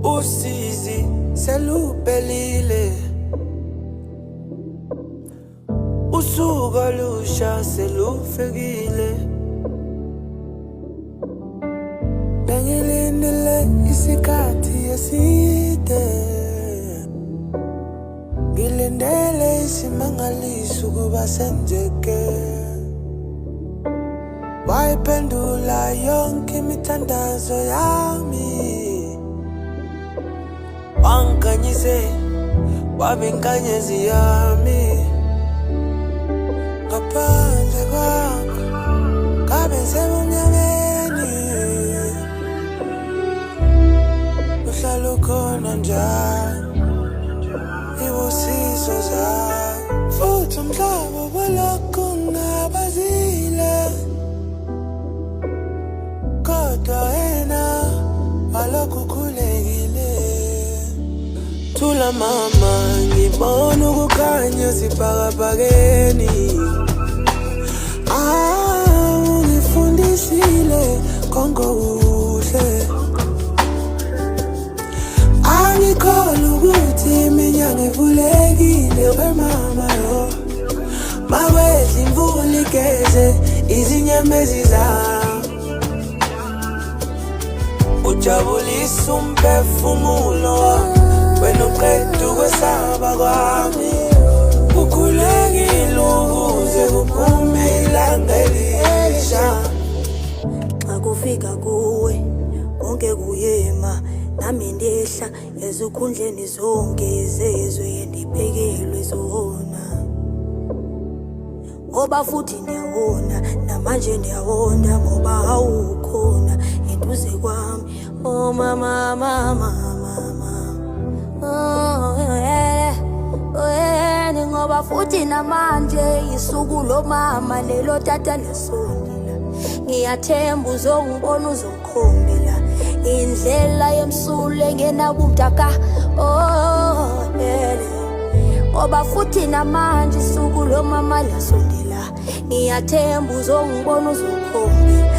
Usizi seluphelile, usuku olusha selufikile. Bengilindile isikhathi eside, ngilindele isimangaliso ukuba senzeke. Wayiphendula yonke imithandazo yami, wangikanyise waba inkanyezi yami. Ngaphandle kwakho ngabe sebumnyameni, uhlala ukhona njalo, ibusiso zakho. Futhi umhlaba ubulokhu ungabazile, kodwa wena walokhu ukhulekile. Thula mama, ngibona ukukhanya sibhakabhakeni. Ungifundisile konke kuhle, angikholwa ukuthi iminyango ivulekile. We mama yo, makwedla imvula igeze izinyembezi zami, ujabulisa umphefumulo wami. Wena uqeda ukwesaba kwami, ukhulekile ukuze kuphume ilanga elisha. Xa kufika kuwe konke kuyema, nami ndehla ezikhundleni zonke zezwe ndiphekelwe zona. Ngoba futhi ndiyawona namanje ndiyawona, ngoba awukhona eduze kwami. Oh mama, mama, mama, oh yeah, ngoba futhi namanje isuku lo mama lelo tata lesondela. Ngiyathemba uzongibona, uzongikhombela indlela yemsule ngenabumdaka. Oh yeah, ngoba futhi namanje isuku lo mama lesondela. Ngiyathemba uzongibona, uzongikhombela